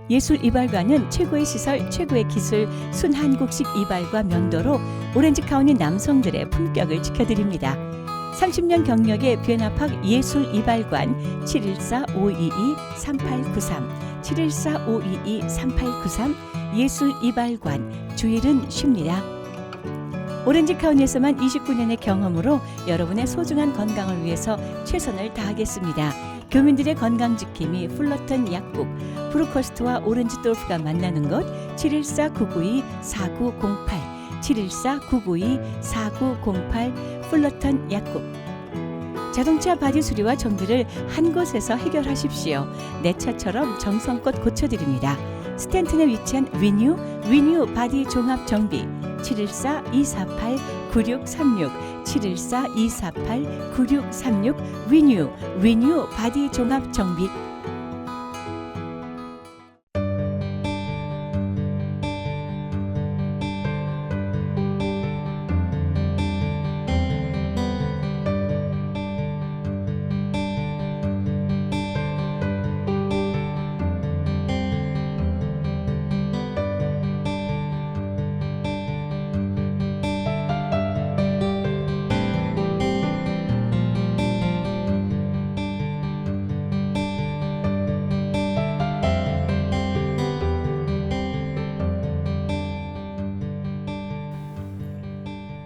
예술이발관은 최고의 시설, 최고의 기술, 순한국식 이발과 면도로 오렌지 카운티 남성들의 품격을 지켜드립니다. 30년 경력의 변화팍 예술이발관 714-522-3893 714-522-3893 예술이발관 주일은 쉽니다. 오렌지 카운티에서만 29년의 경험으로 여러분의 소중한 건강을 위해서 최선을 다하겠습니다. 교민들의 건강지킴이 플러턴 약국, 브루커스트와 오렌지 돌프가 만나는 곳 714-992-4908 714-992-4908 플러턴 약국. 자동차 바디 수리와 정비를 한 곳에서 해결하십시오. 내 차처럼 정성껏 고쳐드립니다. 스탠튼에 위치한 위뉴 바디 종합 정비 714-248-9636 714-248-9636 위뉴 바디 종합 정비.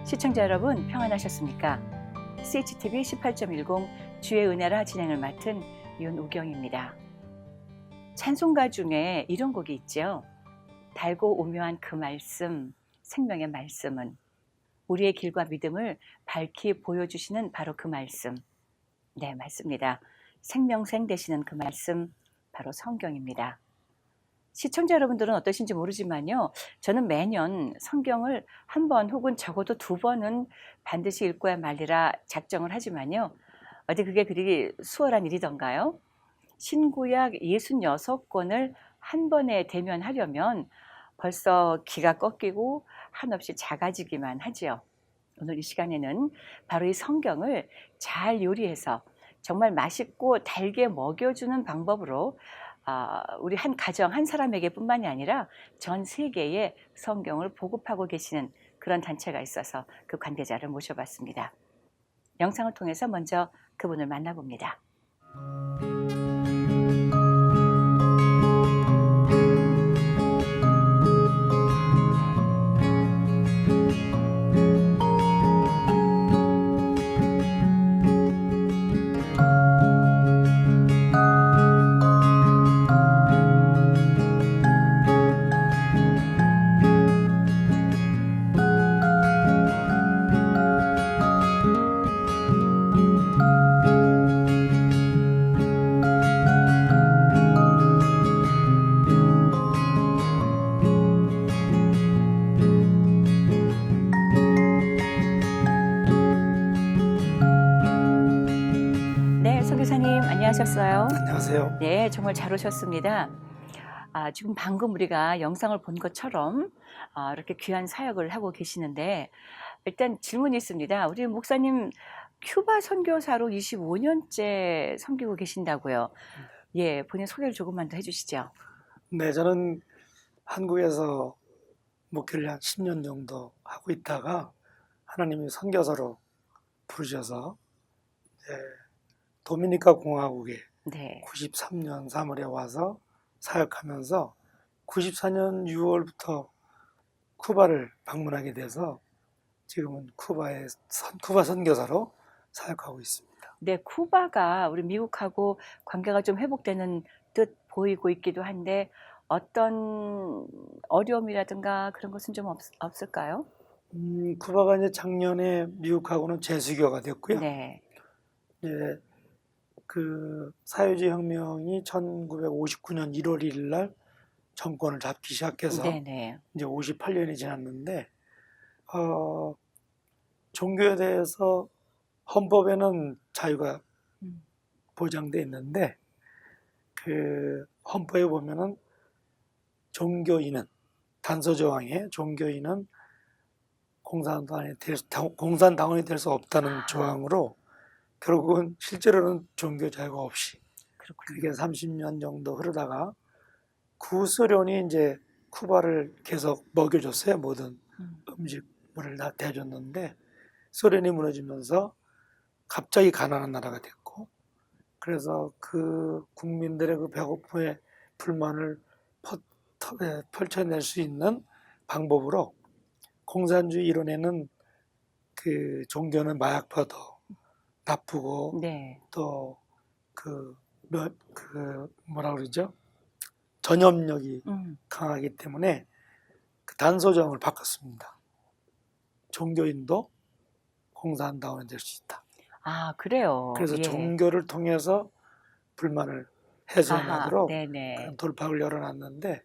시청자 여러분 평안하셨습니까? CHTV 18.10 주의 은혜라 진행을 맡은 윤우경입니다. 찬송가 중에 이런 곡이 있죠. 달고 오묘한 그 말씀, 생명의 말씀은 우리의 길과 믿음을 밝히 보여주시는 바로 그 말씀. 네, 맞습니다. 생명생 되시는 그 말씀, 바로 성경입니다. 시청자 여러분들은 어떠신지 모르지만요. 저는 매년 성경을 한 번 혹은 적어도 두 번은 반드시 읽고야 말리라 작정을 하지만요. 어디 그게 그리 수월한 일이던가요? 신구약 66권을 한 번에 대면하려면 벌써 기가 꺾이고 한없이 작아지기만 하지요. 오늘 이 시간에는 바로 이 성경을 잘 요리해서 정말 맛있고 달게 먹여주는 방법으로 우리 한 가정 한 사람에게 뿐만이 아니라 전 세계에 성경을 보급하고 계시는 그런 단체가 있어서 그 관계자를 모셔봤습니다. 영상을 통해서 먼저 그분을 만나봅니다. 안녕하셨어요? 안녕하세요. 네, 정말 잘 오셨습니다. 지금 방금 우리가 영상을 본 것처럼 이렇게 귀한 사역을 하고 계시는데 일단 질문이 있습니다. 우리 목사님 큐바 선교사로 25년째 섬기고 계신다고요. 예, 본인 소개를 조금만 더 해주시죠. 네, 저는 한국에서 목회를 한 10년 정도 하고 있다가 하나님이 선교사로 부르셔서 도미니카 공화국에 네. 93년 3월에 와서 사역하면서 94년 6월부터 쿠바를 방문하게 돼서 지금은 쿠바 선교사로 사역하고 있습니다. 네, 쿠바가 우리 미국하고 관계가 좀 회복되는 듯 보이고 있기도 한데 어떤 어려움이라든가 그런 것은 좀 없을까요? 쿠바가 이제 작년에 미국하고는 재수교가 됐고요. 네. 이제 그 사회주의 혁명이 1959년 1월 1일 날 정권을 잡기 시작해서 네네. 이제 58년이 지났는데 종교에 대해서 헌법에는 자유가 보장돼 있는데 그 헌법에 보면은 종교인은 단서 조항에 종교인은 공산당원이 될 수 없다는 조항으로 결국은 실제로는 종교 자유가 없이 그게 30년 정도 흐르다가 구소련이 이제 쿠바를 계속 먹여줬어요. 모든 음. 음식물을 다 대줬는데 소련이 무너지면서 갑자기 가난한 나라가 됐고, 그래서 그 국민들의 그 배고픔의 불만을 펼쳐낼 수 있는 방법으로 공산주의 이론에는 그 종교는 마약보다 더 나쁘고 네. 또 뭐라 그러죠? 전염력이 음. 강하기 때문에 그 단소정을 바꿨습니다. 종교인도 공산당원이 될 수 있다. 아, 그래요. 그래서 예. 종교를 통해서 불만을 아하. 해소하도록 네네. 그런 돌파구를 열어놨는데,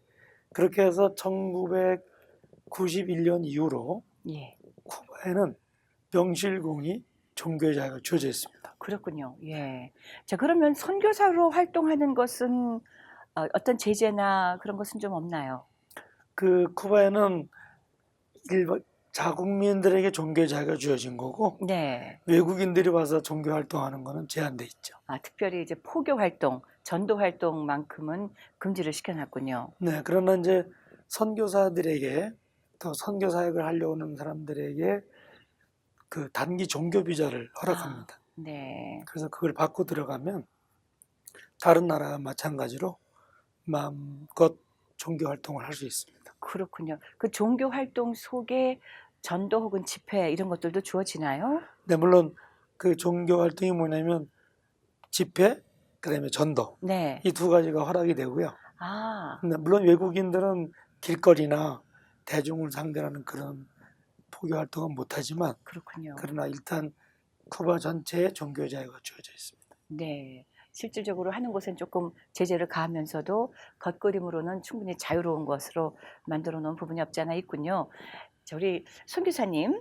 그렇게 해서 1991년 이후로 예. 쿠바에는 명실공히 종교의 자유가 주어져 있습니다. 그렇군요. 예. 자, 그러면 선교사로 활동하는 것은 어떤 제재나 그런 것은 좀 없나요? 그 쿠바에는 자국민들에게 종교의 자유가 주어진 거고, 네. 외국인들이 와서 종교 활동하는 거는 제한돼 있죠. 아, 특별히 이제 포교 활동, 전도 활동만큼은 금지를 시켜놨군요. 네, 그러나 이제 선교사들에게, 또 선교 사역을 하려고 하는 사람들에게 그 단기 종교 비자를 허락합니다. 네. 그래서 그걸 받고 들어가면 다른 나라와 마찬가지로 마음껏 종교 활동을 할 수 있습니다. 그렇군요. 그 종교 활동 속에 전도 혹은 집회 이런 것들도 주어지나요? 네, 물론 그 종교 활동이 뭐냐면 집회, 그다음에 전도, 네. 이 두 가지가 허락이 되고요. 아, 근데 물론 외국인들은 길거리나 대중을 상대로 하는 그런 포교 활동은 못하지만, 그렇군요. 그러나 일단 쿠바 전체에 종교 자유가 주어져 있습니다. 네. 실질적으로 하는 곳엔 조금 제재를 가하면서도 겉그림으로는 충분히 자유로운 것으로 만들어 놓은 부분이 없지 않아 있군요. 자, 우리 손 교사님,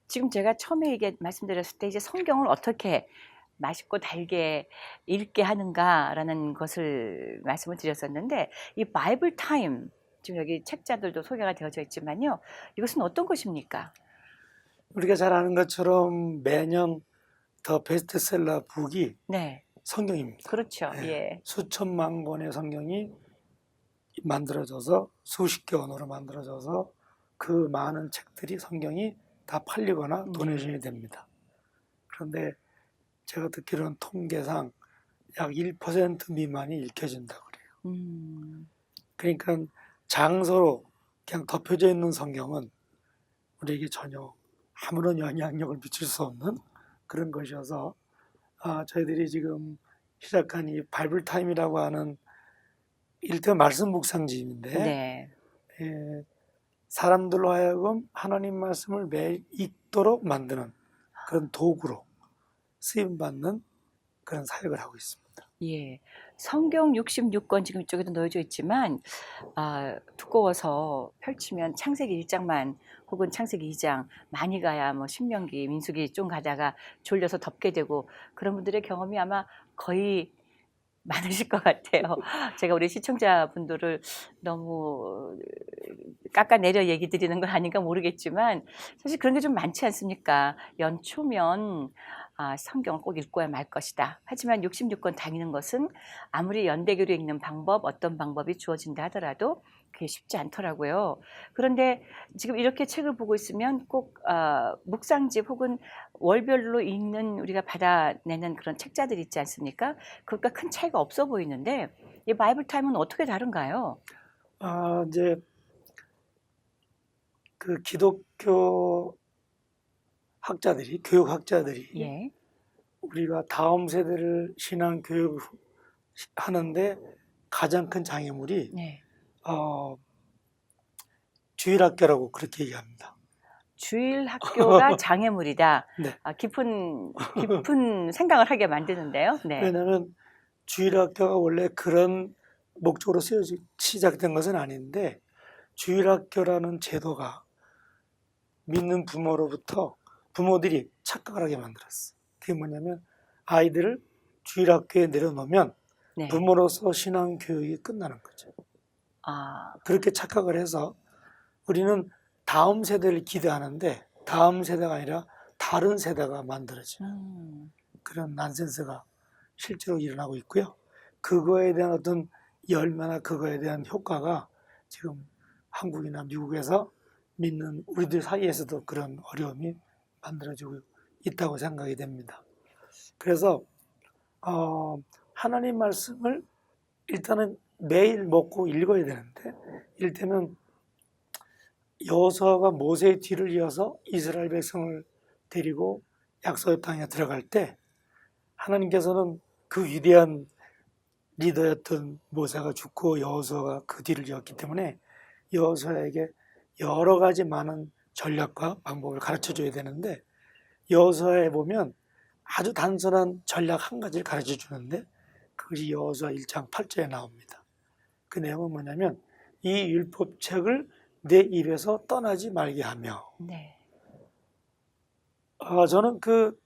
지금 제가 처음에 이게 말씀드렸을 때 이제 성경을 어떻게 맛있고 달게 읽게 하는가라는 것을 말씀을 드렸었는데, 이 바이블 타임, 지금 여기 책자들도 소개가 되어져 있지만요. 이것은 어떤 것입니까? 우리가 잘 아는 것처럼 매년 더 베스트셀러 북이 네. 성경입니다. 그렇죠. 예, 예. 수천만 권의 성경이 만들어져서 수십 개 언어로 만들어져서 그 많은 책들이, 성경이 다 팔리거나 도네이션이 됩니다. 그런데 제가 듣기로는 통계상 약 1% 미만이 읽혀진다고 그래요. 그러니까 장소로 그냥 덮여져 있는 성경은 우리에게 전혀 아무런 영향력을 미칠 수 없는 그런 것이어서, 저희들이 지금 시작한 이 바이블 타임이라고 하는 일대 말씀 묵상집인데, 네. 사람들로 하여금 하나님 말씀을 매일 읽도록 만드는 그런 도구로 쓰임받는 그런 사역을 하고 있습니다. 예. 성경 66권 지금 이쪽에도 놓여져 있지만, 두꺼워서 펼치면 창세기 1장만 혹은 창세기 2장, 많이 가야 뭐 신명기, 민수기 좀 가다가 졸려서 덮게 되고, 그런 분들의 경험이 아마 거의 많으실 것 같아요. 제가 우리 시청자분들을 너무 깎아내려 얘기 드리는 건 아닌가 모르겠지만, 사실 그런 게 좀 많지 않습니까? 연초면 성경을 꼭 읽고야 말 것이다. 하지만 66권 다니는 것은 아무리 연대기로 읽는 방법, 어떤 방법이 주어진다 하더라도 그게 쉽지 않더라고요. 그런데 지금 이렇게 책을 보고 있으면 꼭 묵상집 혹은 월별로 읽는, 우리가 받아내는 그런 책자들 있지 않습니까? 그것과 큰 차이가 없어 보이는데, 이 바이블 타임은 어떻게 다른가요? 이제 그 기독교 학자들이, 교육 학자들이 예. 우리가 다음 세대를 신앙 교육 하는데 가장 큰 장애물이 네. 주일학교라고 그렇게 얘기합니다. 주일 학교가 장애물이다. 네. 깊은 생각을 하게 만드는데요. 네. 왜냐하면 주일학교가 원래 그런 목적으로 시작된 것은 아닌데, 주일학교라는 제도가 믿는 부모들이 착각을 하게 만들었어. 그게 뭐냐면 아이들을 주일학교에 내려놓으면 네. 부모로서 신앙 교육이 끝나는 거죠. 그렇게 착각을 해서 우리는 다음 세대를 기대하는데 다음 세대가 아니라 다른 세대가 만들어지는 그런 난센스가 실제로 일어나고 있고요. 그거에 대한 어떤 열매나 그거에 대한 효과가 지금 한국이나 미국에서 믿는 우리들 사이에서도 그런 어려움이 만들어지고 있다고 생각이 됩니다. 그래서 하나님 말씀을 일단은 매일 먹고 읽어야 되는데, 이를테면 여호수아가 모세의 뒤를 이어서 이스라엘 백성을 데리고 약속의 땅에 들어갈 때 하나님께서는 그 위대한 리더였던 모세가 죽고 여호수아가 그 뒤를 이었기 때문에 여호수아에게 여러 가지 많은 전략과 방법을 가르쳐 줘야 되는데, 여호수아에 보면 아주 단순한 전략 한 가지를 가르쳐 주는데 그것이 여호수아 1장 8절에 나옵니다. 그 내용은 뭐냐면 이 율법책을 내 입에서 떠나지 말게 하며. 네. 저는 그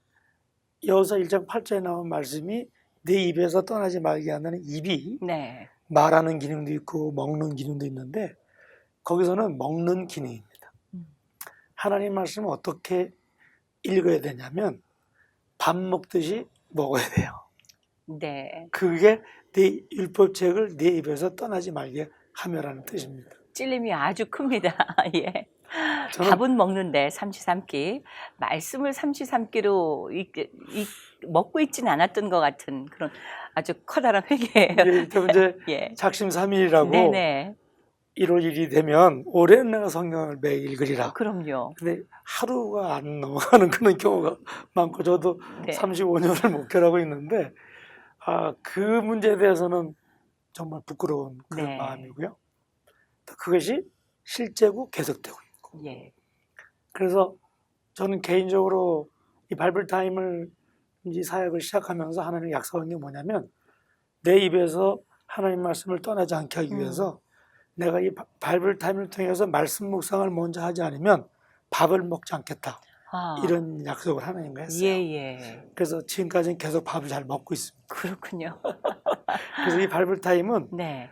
여호수아 1장 8절에 나온 말씀이 내 입에서 떠나지 말게 하는 입이 네. 말하는 기능도 있고 먹는 기능도 있는데 거기서는 먹는 기능입니다. 하나님 말씀을 어떻게 읽어야 되냐면 밥 먹듯이 먹어야 돼요. 네. 그게 내 율법책을 내 입에서 떠나지 말게 하며라는 뜻입니다. 찔림이 아주 큽니다. 예. 저는 밥은 먹는데 삼시삼끼, 말씀을 삼시삼끼로 먹고 있지는 않았던 것 같은 그런 아주 커다란 회개예요. 이제 예. 작심삼일이라고 네네. 1월 1일이 되면 올해는 내가 성경을 매일 읽으리라. 그럼요. 근데 하루가 안 넘어가는 그런 경우가 많고 저도 네. 35년을 목회하고 있는데 그 문제에 대해서는 정말 부끄러운 그런 네. 마음이고요. 그것이 실제고 계속되고 있고. 예. 그래서 저는 개인적으로 이 바이블 타임을 이 사역을 시작하면서 하나님이 약속한 게 뭐냐면 내 입에서 하나님 말씀을 떠나지 않게 하기 위해서 내가 이 바이블 타임을 통해서 말씀 묵상을 먼저 하지 않으면 밥을 먹지 않겠다. 이런 약속을 하나님과 했어요. 예. 그래서 지금까지는 계속 밥을 잘 먹고 있습니다. 그렇군요. 그래서 이 바이블 타임은 네.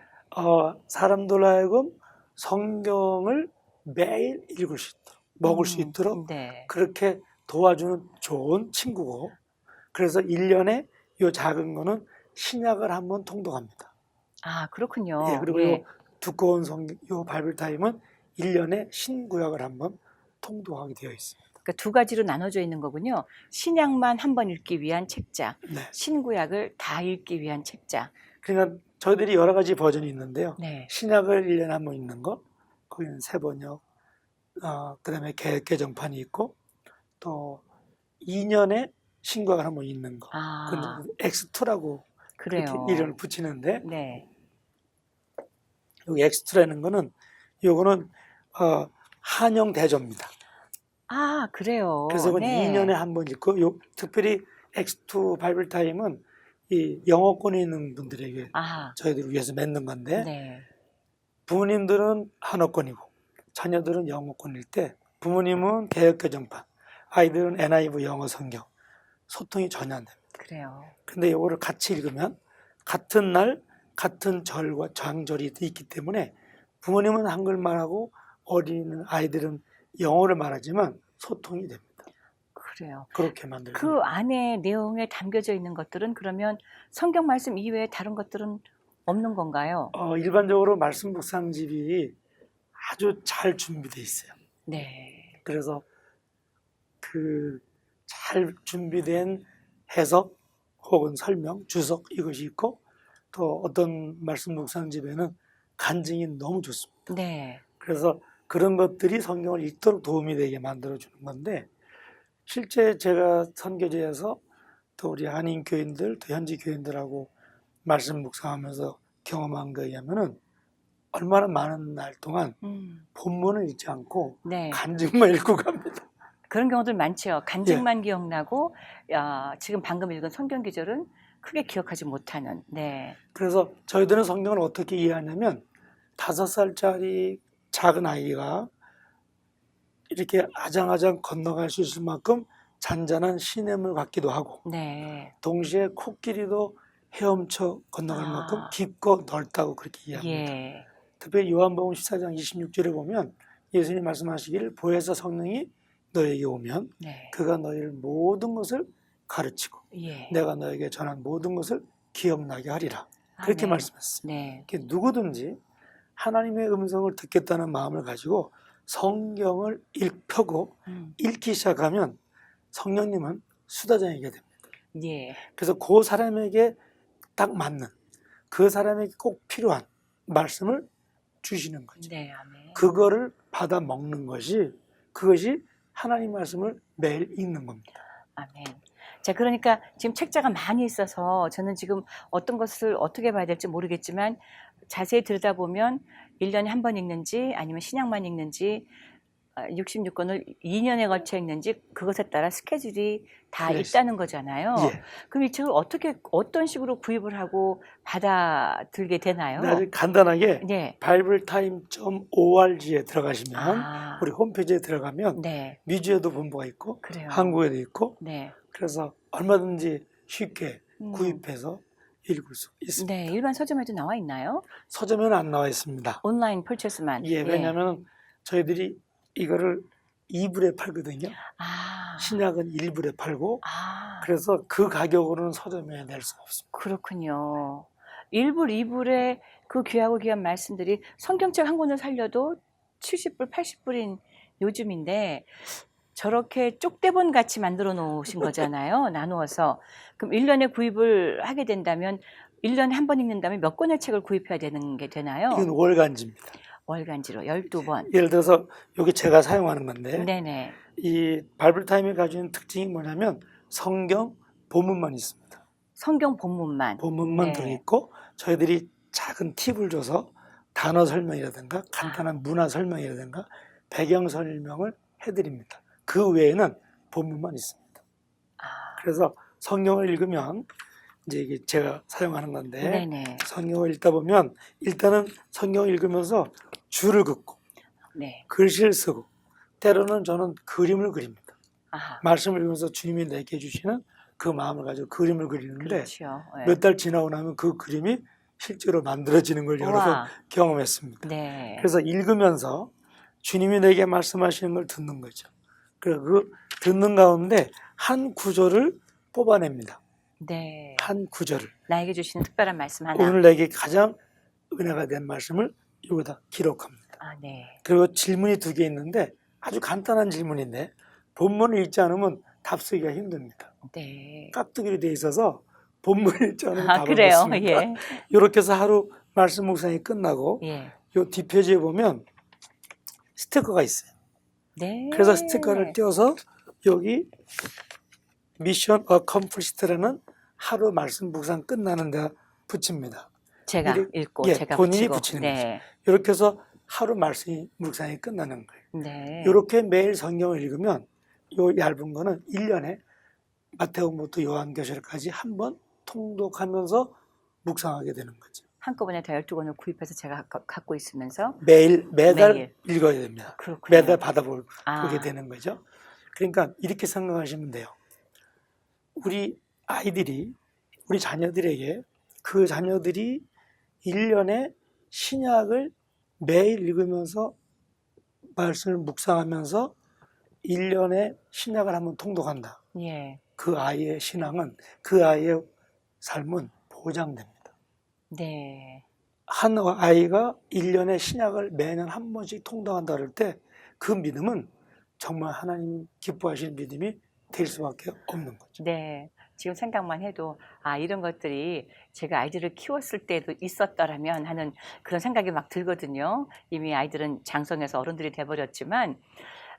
사람들 하여금 성경을 매일 읽을 수 있도록 먹을 수 있도록 네. 그렇게 도와주는 좋은 친구고, 그래서 1년에 이 작은 거는 신약을 한번 통독합니다. 그렇군요. 예, 그리고 예. 이 두꺼운 성경, 이 바이블 타임은 1년에 신구약을 한번 통독하게 되어 있습니다. 그러니까 두 가지로 나눠져 있는 거군요. 신약만 한번 읽기 위한 책자, 네. 신구약을 다 읽기 위한 책자. 그러니까 저희들이 여러 가지 버전이 있는데요. 네. 신약을 1년에 한 번 읽는 거, 거기는 새 번역, 그다음에 개정판이 있고 또 2년에 신구약을 한 번 읽는 거. 그건 X2라고 그래요. 그렇게 이름을 붙이는데, 네. 여기 X2라는 거는 요거는 한영 대조입니다. 그래요. 그래서 이건 네. 2년에 한 번 읽고, 특별히 X2 바이블 타임은 이 영어권에 있는 분들에게 저희들을 위해서 맺는 건데, 네. 부모님들은 한어권이고 자녀들은 영어권일 때 부모님은 개역개정판, 아이들은 NIV 영어 성경, 소통이 전혀 안 됩니다. 그래요. 근데 이거를 같이 읽으면 같은 날 같은 절과 장절이 있기 때문에 부모님은 한글말하고 어린 아이들은 영어를 말하지만 소통이 됩니다. 그래요. 그렇게 만들죠. 그 안에 내용에 담겨져 있는 것들은 그러면 성경 말씀 이외에 다른 것들은 없는 건가요? 일반적으로 말씀 묵상집이 아주 잘 준비되어 있어요. 네. 그래서 그 잘 준비된 해석 혹은 설명, 주석 이것이 있고, 또 어떤 말씀 묵상집에는 간증이 너무 좋습니다. 네. 그래서 그런 것들이 성경을 읽도록 도움이 되게 만들어주는 건데, 실제 제가 선교지에서 또 우리 한인 교인들, 또 현지 교인들하고 말씀 묵상하면서 경험한 거에 의하면은 얼마나 많은 날 동안 본문을 읽지 않고 네. 간증만 읽고 갑니다. 그런 경우들 많죠. 간증만 기억나고 지금 방금 읽은 성경 구절은 크게 기억하지 못하는. 네. 그래서 저희들은 성경을 어떻게 이해하냐면 5살짜리 작은 아이가 이렇게 아장아장 건너갈 수 있을 만큼 잔잔한 시냇물 같기도 하고, 네. 동시에 코끼리도 헤엄쳐 건너갈 만큼 깊고 넓다고 그렇게 이해합니다. 예. 특별히 요한복음 14장 26절에 보면 예수님 말씀하시기를 보혜사 성령이 너에게 오면 그가 너희를 모든 것을 가르치고 내가 너에게 전한 모든 것을 기억나게 하리라. 그렇게 네. 말씀했어요. 네. 그러니까 누구든지 하나님의 음성을 듣겠다는 마음을 가지고 성경을 펴고 읽기 시작하면 성령님은 수다장이게 됩니다. 예. 그래서 그 사람에게 딱 맞는, 그 사람에게 꼭 필요한 말씀을 주시는 거죠. 네, 아멘. 그거를 받아 먹는 것이, 그것이 하나님 말씀을 매일 읽는 겁니다. 아멘. 자, 그러니까 지금 책자가 많이 있어서 저는 지금 어떤 것을 어떻게 봐야 될지 모르겠지만 자세히 들여다보면 1년에 한 번 읽는지 아니면 신약만 읽는지 66권을 2년에 걸쳐 읽는지 그것에 따라 스케줄이 다 그렇습니다. 있다는 거잖아요. 예. 그럼 이 책을 어떤 식으로 구입을 하고 받아들게 되나요? 아주 간단하게 네. bibletime.org에 들어가시면 아, 우리 홈페이지에 들어가면 네. 미주에도 본부가 있고 그래요. 한국에도 있고, 네. 그래서 얼마든지 쉽게 음. 구입해서 읽을 수 있습니다. 네, 일반 서점에도 나와 있나요? 서점에는 안 나와 있습니다. 온라인 펄체스만. 예, 왜냐하면 저희들이 이거를 2불에 팔거든요. 아. 신약은 1불에 팔고, 아, 그래서 그 가격으로는 서점에 낼 수가 없습니다. 그렇군요. 1불, 2불에 그 귀하고 귀한 말씀들이 성경책 한 권을 살려도 70불, 80불인 요즘인데 저렇게 쪽대본 같이 만들어 놓으신 거잖아요. 나누어서. 그럼 1년에 구입을 하게 된다면 1년에 한 번 읽는다면 몇 권의 책을 구입해야 되는 게 되나요? 이건 월간지입니다. 월간지로 12번. 예를 들어서 여기 제가 사용하는 건데, 네네. 이 바이블타임이 가지고 있는 특징이 뭐냐면 성경 본문만 있습니다. 성경 본문만. 본문만 네. 들어있고, 저희들이 작은 팁을 줘서 단어 설명이라든가 간단한 문화 설명이라든가 배경 설명을 해드립니다. 그 외에는 본문만 있습니다. 아, 그래서 성경을 읽으면, 이제 이게 제가 사용하는 건데, 네네. 성경을 읽다 보면 일단은 성경을 읽으면서 줄을 긋고 네. 글씨를 쓰고, 때로는 저는 그림을 그립니다. 아하. 말씀을 읽으면서 주님이 내게 주시는 그 마음을 가지고 그림을 그리는데, 그렇죠. 네. 몇 달 지나고 나면 그 그림이 실제로 만들어지는 걸 여러 번 우와. 경험했습니다. 네. 그래서 읽으면서 주님이 내게 말씀하시는 걸 듣는 거죠. 그래서 그 듣는 가운데 한 구절을 뽑아냅니다. 네. 한 구절을. 나에게 주시는 특별한 말씀 하나. 오늘 내게 가장 은혜가 된 말씀을 여기다 기록합니다. 아, 네. 그리고 질문이 2개 있는데 아주 간단한 질문인데 본문을 읽지 않으면 답 쓰기가 힘듭니다. 네. 깍두기로 되어 있어서 본문을 읽지 않으면 아, 답을 못 그래요? 씁니다. 예. 이렇게 해서 하루 말씀 묵상이 끝나고 예. 이 뒷표지에 보면 스티커가 있어요. 네. 그래서 스티커를 띄워서 여기 미션 어컴플리스트라는 하루 말씀 묵상 끝나는 데 붙입니다. 제가 이렇게- 읽고 예, 제가 본인이 붙이고. 붙이는 네. 이렇게 해서 하루 말씀 묵상이 끝나는 거예요. 네. 이렇게 매일 성경을 읽으면 이 얇은 거는 1년에 마태복음부터 요한계시록까지 한 번 통독하면서 묵상하게 되는 거죠. 한꺼번에 다 12권을 구입해서 제가 갖고 있으면서 매달 매일. 읽어야 됩니다. 그렇군요. 매달 받아보게 아. 되는 거죠. 그러니까 이렇게 생각하시면 돼요. 우리 아이들이, 우리 자녀들에게 그 자녀들이 1년에 신약을 매일 읽으면서 말씀을 묵상하면서 1년에 신약을 한번 통독한다. 예. 그 아이의 신앙은, 그 아이의 삶은 보장됩니다. 네. 한 아이가 1년에 신약을 매년 한 번씩 통독한다 그럴 때 그 믿음은 정말 하나님 기뻐하시는 믿음이 될 수밖에 없는 거죠. 네. 지금 생각만 해도 아, 이런 것들이 제가 아이들을 키웠을 때도 있었더라면 하는 그런 생각이 막 들거든요. 이미 아이들은 장성해서 어른들이 돼버렸지만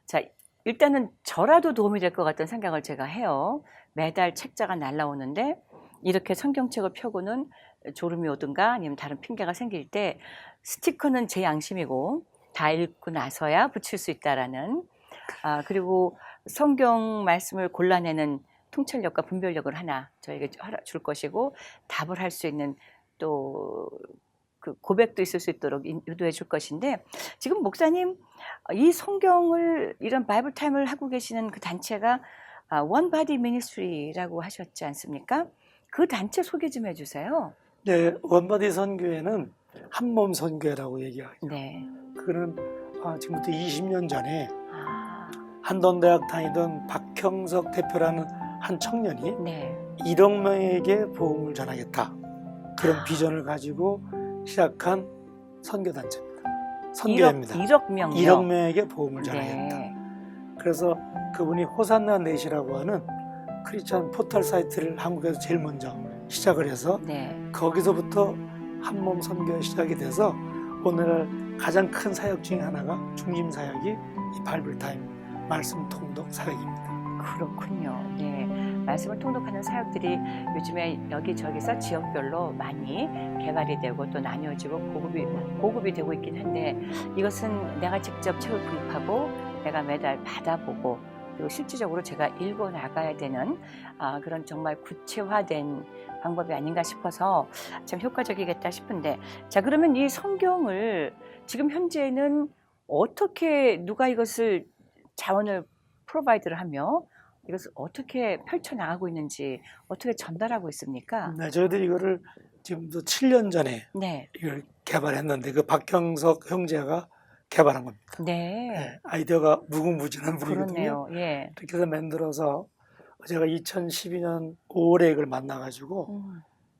자, 일단은 저라도 도움이 될 것 같다는 생각을 제가 해요. 매달 책자가 날라오는데 이렇게 성경책을 펴고는 졸음이 오든가 아니면 다른 핑계가 생길 때 스티커는 제 양심이고 다 읽고 나서야 붙일 수 있다라는 그리고 성경 말씀을 골라내는 통찰력과 분별력을 하나 저에게 줄 것이고 답을 할 수 있는 또 그 고백도 있을 수 있도록 유도해 줄 것인데 지금 목사님 이 성경을 이런 바이블 타임을 하고 계시는 그 단체가 One Body Ministry라고 하셨지 않습니까? 그 단체 소개 좀 해주세요. 네, 원바디 선교회는 한몸 선교회라고 얘기하죠. 네. 그는 지금부터 20년 전에 아, 한돈대학 다니던 박형석 대표라는 한 청년이 네. 1억 명에게 복음을 전하겠다. 그런 비전을 가지고 시작한 선교단체입니다. 선교회입니다. 1억 명요. 1억 명에게 복음을 전하겠다. 네. 그래서 그분이 호산나 넷이라고 하는 크리스천 포털 사이트를 한국에서 제일 먼저 시작을 해서 네. 거기서부터 한몸 선교가 시작이 돼서 오늘날 가장 큰 사역 중에 하나가 중심 사역이 이 바이블 타임 말씀 통독 사역입니다. 그렇군요. 네. 말씀을 통독하는 사역들이 요즘에 여기저기서 지역별로 많이 개발이 되고 또 나뉘어지고 보급이 되고 있긴 한데, 이것은 내가 직접 책을 구입하고 내가 매달 받아보고 그리고 실질적으로 제가 읽어 나가야 되는 그런 정말 구체화된 방법이 아닌가 싶어서 참 효과적이겠다 싶은데, 자, 그러면 이 성경을 지금 현재는 어떻게 누가 이것을 자원을 프로바이드를 하며 이것을 어떻게 펼쳐나가고 있는지, 어떻게 전달하고 있습니까? 네, 저희들이 이거를 지금도 7년 전에 네. 이걸 개발했는데 그 박경석 형제가 개발한 겁니다. 네. 네, 아이디어가 무궁무진한 분이거든요. 그렇네요. 예. 이렇게 해서 만들어서 제가 2012년 5월에 이걸 만나가지고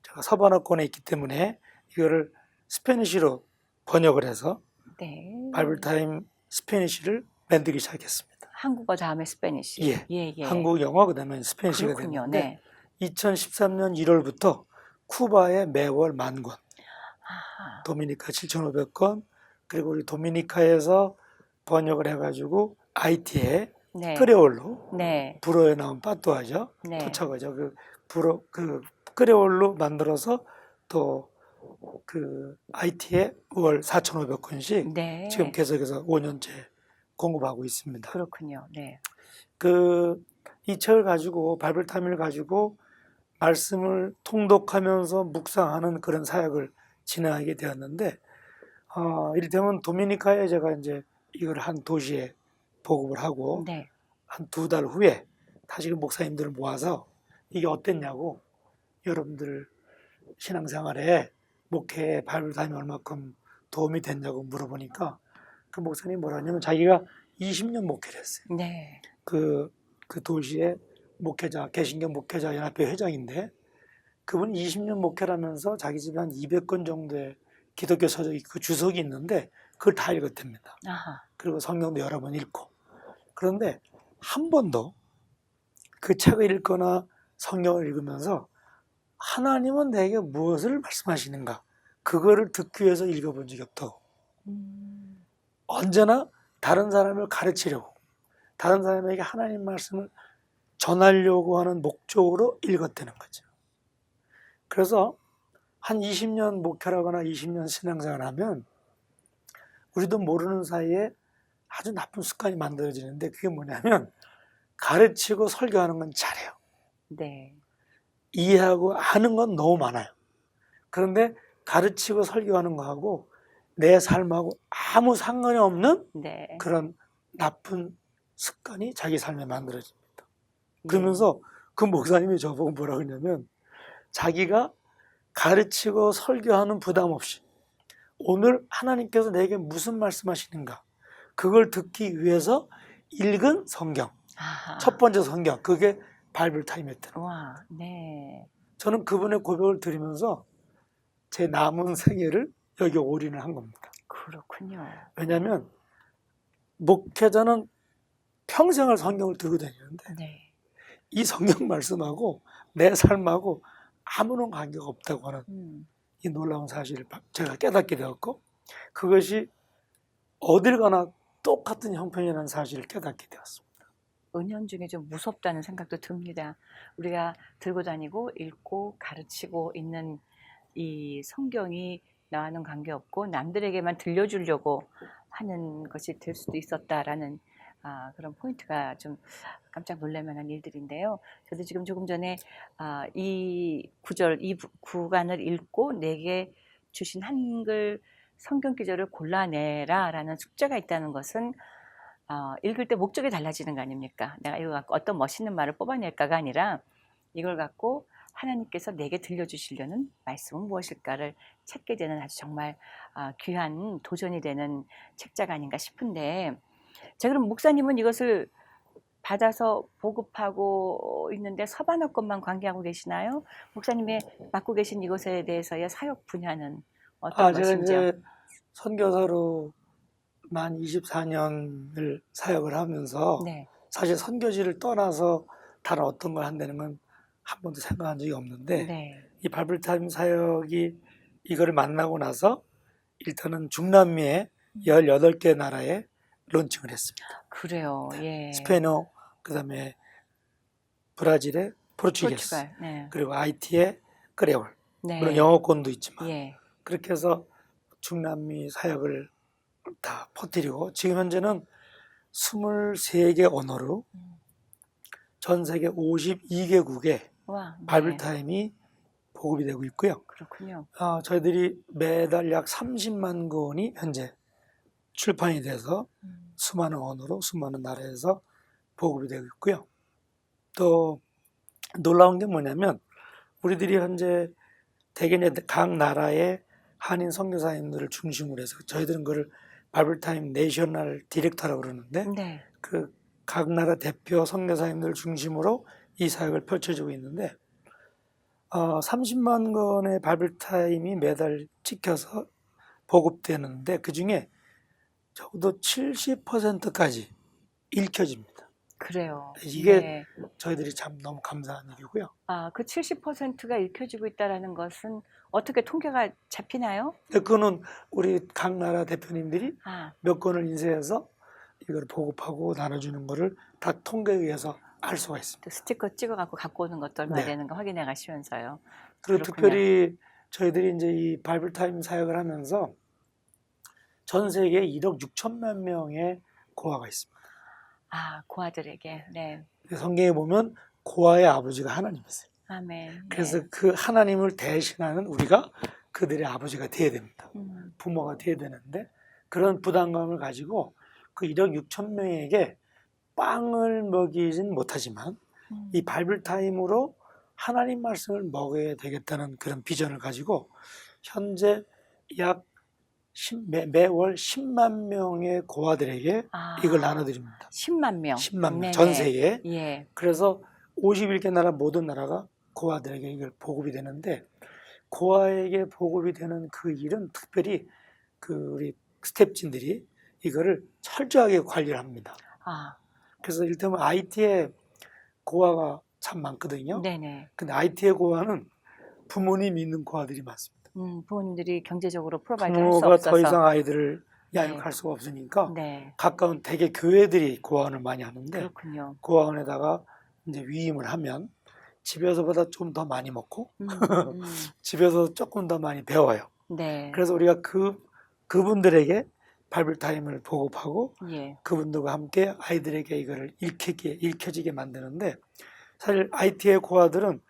제가 서번화권에 있기 때문에 이거를 스페니쉬로 번역을 해서 네. 바이블 타임 스페니쉬를 만들기 시작했습니다. 한국어 다음에 스페니쉬. 예. 예. 한국 영어 그다음에 스페니쉬가 그렇군요. 됐는데 네. 2013년 1월부터 쿠바에 매월 10,000권, 아하. 도미니카 7,500권, 그리고 우리 도미니카에서 번역을 해가지고 IT에 네. 크레올로, 네. 불어에 나온 빠또하죠, 네. 토착어죠. 그 불어 그 크레올로 만들어서 또 그 IT에 월 4,500권씩 네. 지금 계속해서 5년째 공급하고 있습니다. 그렇군요. 네. 이 책을 가지고 바이블 타임을 가지고 말씀을 통독하면서 묵상하는 그런 사역을 진행하게 되었는데, 이를테면 도미니카에 제가 이제 이걸 한 도시에 보급을 하고 네. 한 2달 후에 다시 그 목사님들을 모아서 이게 어땠냐고, 여러분들 신앙생활에 목회에 바이블 타임이 얼마큼 도움이 됐냐고 물어보니까 그 목사님이 뭐라 하냐면 자기가 20년 목회를 했어요. 네. 그 도시의 목회자, 개신교 목회자 연합회 회장인데, 그분이 20년 목회를 하면서 자기 집에 한 200권 정도의 기독교 서적이 그 주석이 있는데 그걸 다 읽었답니다. 아하. 그리고 성경도 여러 번 읽고. 그런데 한 번도 그 책을 읽거나 성경을 읽으면서 하나님은 내게 무엇을 말씀하시는가, 그거를 듣기 위해서 읽어본 적이 없다고. 언제나 다른 사람을 가르치려고, 다른 사람에게 하나님 말씀을 전하려고 하는 목적으로 읽었다는 거죠. 그래서 한 20년 목회라거나 20년 신앙생활 하면 우리도 모르는 사이에 아주 나쁜 습관이 만들어지는데, 그게 뭐냐면 가르치고 설교하는 건 잘해요. 네. 이해하고 아는 건 너무 많아요. 그런데 가르치고 설교하는 거하고 내 삶하고 아무 상관이 없는 네. 그런 나쁜 습관이 자기 삶에 만들어집니다. 그러면서 그 목사님이 저보고 뭐라 그러냐면, 자기가 가르치고 설교하는 부담 없이 오늘 하나님께서 내게 무슨 말씀하시는가, 그걸 듣기 위해서 읽은 성경, 아하. 첫 번째 성경, 그게 바이블 타임이었다. 와. 네. 저는 그분의 고백을 들으면서 제 남은 생애를 여기 올인을 한 겁니다. 그렇군요. 왜냐하면 목회자는 평생을 성경을 들고 다니는데 네. 이 성경 말씀하고 내 삶하고 아무런 관계가 없다고 하는 이 놀라운 사실을 제가 깨닫게 되었고, 그것이 어딜 가나 똑같은 형편이라는 사실을 깨닫게 되었습니다. 은연중에 좀 무섭다는 생각도 듭니다. 우리가 들고 다니고 읽고 가르치고 있는 이 성경이 나와는 관계없고 남들에게만 들려주려고 하는 것이 될 수도 있었다라는 그런 포인트가 좀 깜짝 놀랄 만한 일들인데요. 저도 지금 조금 전에 이 구절, 이 구간을 읽고 내게 주신 한글 성경 구절을 골라내라 라는 숙제가 있다는 것은 읽을 때 목적이 달라지는 거 아닙니까? 내가 이거 갖고 어떤 멋있는 말을 뽑아낼까가 아니라 이걸 갖고 하나님께서 내게 들려주시려는 말씀은 무엇일까를 찾게 되는 아주 정말 귀한 도전이 되는 책자가 아닌가 싶은데, 자, 그럼 목사님은 이것을 받아서 보급하고 있는데 서반어권만 관계하고 계시나요? 목사님의 맡고 계신 이곳에 대해서의 사역 분야는 어떤 제가 것인지요? 이제 선교사로 만 24년을 사역을 하면서 네, 사실 선교지를 떠나서 다른 어떤 걸 한다는 건 한 번도 생각한 적이 없는데 네, 이 바이블타임 사역이 이거를 만나고 나서 일단은 중남미의 18개 나라에 론칭을 했습니다. 그래요. 예. 스페인어, 그다음에 브라질의 포르투게스, 포르투갈, 네, 그리고 하이티의 크레올, 물론 네, 영어권도 있지만 예, 그렇게 해서 중남미 사역을 다 퍼뜨리고 지금 현재는 23개 언어로 전 세계 52개국에 와, 네, 바이블타임이 보급이 되고 있고요. 그렇군요. 저희들이 매달 약 30만 권이 현재 출판이 돼서 수많은 언어로 수많은 나라에서 보급이 되고 있고요. 또 놀라운 게 뭐냐면 우리들이 현재 대개 각 나라의 한인 선교사님들을 중심으로 해서 저희들은 그걸 바이블타임 내셔널 디렉터라고 그러는데 네, 그 각 나라 대표 선교사님들을 중심으로 이 사역을 펼쳐주고 있는데 30만 권의 바이블타임이 매달 찍혀서 보급되는데 그중에 적어도 70%까지 읽혀집니다. 그래요. 이게 네. 저희들이 참 너무 감사한 일이고요. 그 70%가 읽혀지고 있다라는 것은 어떻게 통계가 잡히나요? 그거는 우리 각 나라 대표님들이 아, 몇 권을 인쇄해서 이걸 보급하고 나눠주는 거를 다 통계에 의해서 알 수가 있습니다. 또 스티커 찍어갖고 갖고 오는 것도 얼마 네. 되는가 확인해 가시면서요. 그리고 그렇군요. 특별히 저희들이 이제 이 바이블타임 사역을 하면서 전 세계에 1억 6천만 명의 고아가 있습니다. 고아들에게, 네. 성경에 보면 고아의 아버지가 하나님이세요. 아멘. 그래서 네. 그 하나님을 대신하는 우리가 그들의 아버지가 되어야 됩니다. 음, 부모가 되어야 되는데 그런 부담감을 가지고 그 1억 6천 명에게 빵을 먹이진 못하지만 이 바이블타임으로 하나님 말씀을 먹어야 되겠다는 그런 비전을 가지고 현재 약 매월 10만 명의 고아들에게 이걸 나눠드립니다. 10만 명. 10만 명, 네네. 전 세계에. 예. 그래서 51개 나라 모든 나라가 고아들에게 이걸 보급이 되는데 고아에게 보급이 되는 그 일은 특별히 그 우리 스텝진들이 이거를 철저하게 관리를 합니다. 그래서 일테면 IT에 고아가 참 많거든요. 네네. 근데 IT의 고아는 부모님 있는 고아들이 많습니다. 부모님들이 경제적으로 프로바이드 할 수 부모가 없어서. 더 이상 아이들을 네. 양육할 수가 없으니까 네. 가까운 대개 교회들이 고아원을 많이 하는데 그렇군요. 고아원에다가 이제 위임을 하면 집에서보다 좀 더 많이 먹고 집에서 조금 더 많이 배워요. 네. 그래서 우리가 그분들에게 바이블 타임을 보급하고 예. 그분들과 함께 아이들에게 이거를 읽혀지게 만드는데 사실 IT의 고아들은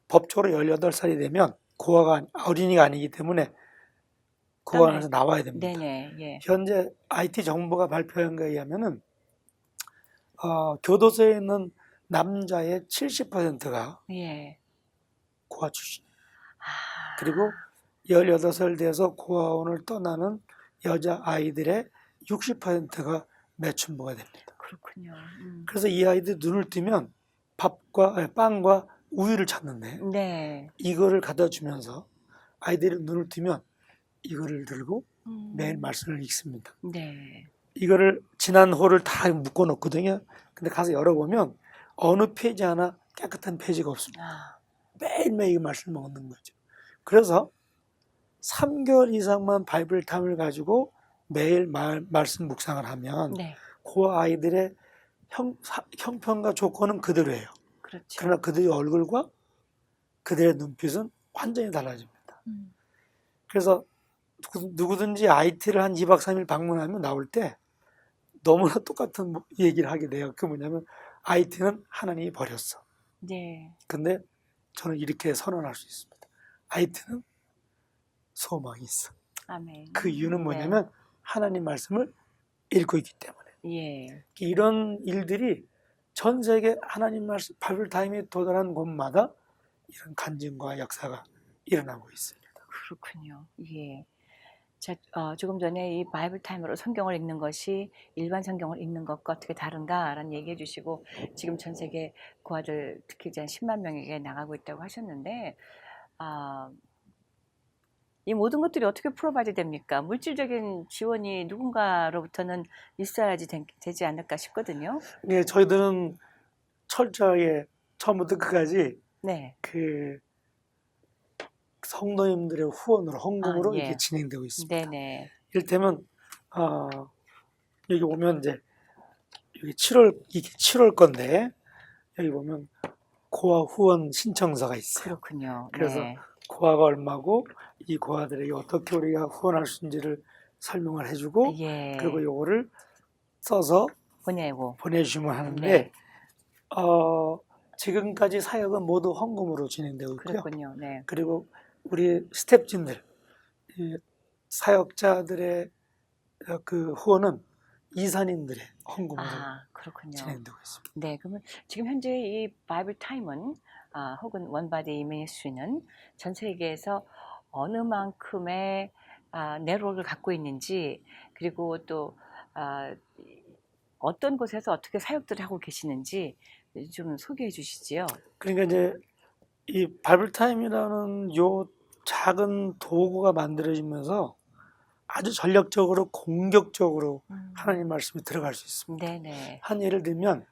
법적으로 18살이 되면 고아가 어린이가 아니기 때문에 고아원에서 나와야 됩니다. 네네. 예. 현재 IT 정부가 발표한 거에 의하면은 교도소에 있는 남자의 70%가 예. 고아 출신이에요. 그리고 18살 돼서 고아원을 떠나는 여자 아이들의 60%가 매춘부가 됩니다. 그렇군요. 그래서 이 아이들 눈을 뜨면 빵과 우유를 찾는데 네. 이거를 갖다 주면서 아이들이 눈을 뜨면 이거를 들고 매일 말씀을 읽습니다. 네. 이거를 지난 호를 다 묶어 놓거든요. 근데 가서 열어보면 어느 페이지 하나 깨끗한 페이지가 없습니다. 매일매일 이 말씀을 먹는 거죠. 그래서 3개월 이상만 바이블 탐을 가지고 매일 말씀 묵상을 하면 네. 그 아이들의 형편과 조건은 그대로예요. 그렇죠. 그러나 그들의 얼굴과 그들의 눈빛은 완전히 달라집니다. 그래서 누구든지 IT를 한 2박 3일 방문하면 나올 때 너무나 똑같은 얘기를 하게 돼요. 그 뭐냐면 IT는 하나님이 버렸어. 네. 근데 저는 이렇게 선언할 수 있습니다. IT는 소망이 있어. 아멘. 그 이유는 뭐냐면 하나님 말씀을 읽고 있기 때문에. 예. 이런 일들이 전 세계 하나님 말씀 바이블 타임에 도달한 곳마다 이런 간증과 역사가 일어나고 있습니다. 그렇군요. 예. 자, 조금 전에 이 바이블 타임으로 성경을 읽는 것이 일반 성경을 읽는 것과 어떻게 다른가라는 얘기해 주시고 지금 전 세계 고아들 특히 이제 10만 명에게 나가고 있다고 하셨는데 아, 이 모든 것들이 어떻게 프로바이드 됩니까? 물질적인 지원이 누군가로부터는 있어야지 되지 않을까 싶거든요. 네, 저희들은 철저하게 처음부터 끝까지 네. 그 성도님들의 후원으로 헌금으로 이렇게 예. 진행되고 있습니다. 네네. 이를테면 여기 보면 이제 여기 7월 이게 7월 건데 여기 보면 고아 후원 신청서가 있어요. 그렇군요. 그래서 네. 고아가 얼마고 이 고아들에게 어떻게 우리가 후원할 수 있는지를 설명을 해주고 예. 그리고 요거를 써서 보내고. 보내주시면 하는데 네. 지금까지 사역은 모두 헌금으로 진행되고 있고요. 그렇군요. 네. 그리고 우리 스텝진들, 이 사역자들의 그 후원은 이사님들의 헌금으로 그렇군요. 진행되고 있습니다. 네, 그러면 지금 현재 이 바이블 타임은 혹은 원바디 미니스트리는 전 세계에서 어느 만큼의 네트워크를 갖고 있는지 그리고 또 어떤 곳에서 어떻게 사역들을 하고 계시는지 좀 소개해 주시지요. 그러니까 이제 이 바이블타임이라는 요 작은 도구가 만들어지면서 아주 전략적으로 공격적으로 하나님 말씀이 들어갈 수 있습니다. 네네. 한 예를 들면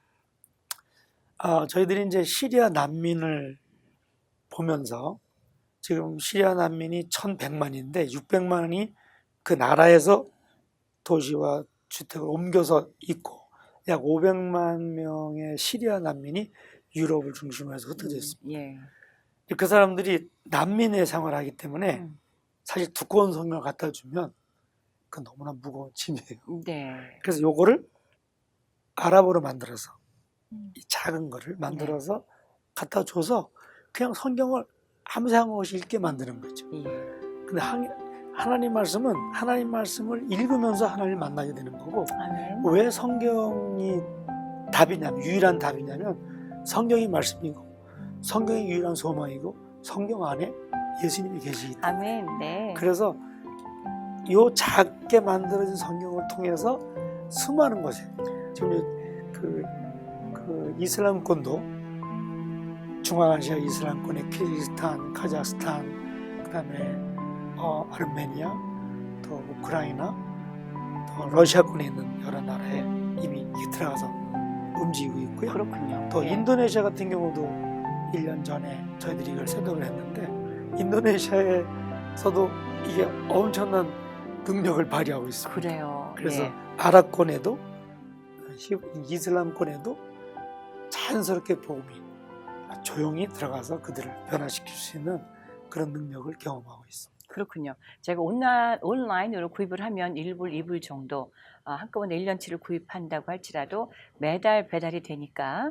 저희들이 이제 시리아 난민을 보면서 지금 시리아 난민이 1,100만인데 600만이 그 나라에서 도시와 주택을 옮겨서 있고 약 500만 명의 시리아 난민이 유럽을 중심으로 해서 흩어져 있습니다. 예. 그 사람들이 난민의 생활을 하기 때문에 사실 두꺼운 성경을 갖다 주면 그건 너무나 무거운 짐이에요. 네. 그래서 요거를 아랍어로 만들어서 이 작은 거를 만들어서 갖다 줘서 그냥 성경을 아무 생각 없이 읽게 만드는 거죠. 예. 근데 하나님 말씀은 하나님 말씀을 읽으면서 하나님을 만나게 되는 거고 아멘. 왜 성경이 답이냐면 유일한 답이냐면 성경이 말씀이고 성경이 유일한 소망이고 성경 안에 예수님이 계시기 때문에 아멘. 네. 그래서 요 작게 만들어진 성경을 통해서 수많은 곳에 지금 그 이슬람권도 중앙아시아 이슬람권의 키르기스탄, 카자흐스탄, 그다음에 아르메니아, 또 우크라이나, 또 러시아권에 있는 여러 나라에 이미 들어가서 움직이고 있고요. 그렇군요. 또 네. 인도네시아 같은 경우도 1년 전에 저희들이 이걸 세독을 했는데 인도네시아에서도 이게 엄청난 능력을 발휘하고 있습니다. 그래요. 그래서 예. 아랍권에도 이슬람권에도 자연스럽게 복음이 조용히 들어가서 그들을 변화시킬 수 있는 그런 능력을 경험하고 있습니다. 그렇군요. 제가 온라인으로 구입을 하면 1불, 2불 정도 한꺼번에 1년치를 구입한다고 할지라도 매달 배달이 되니까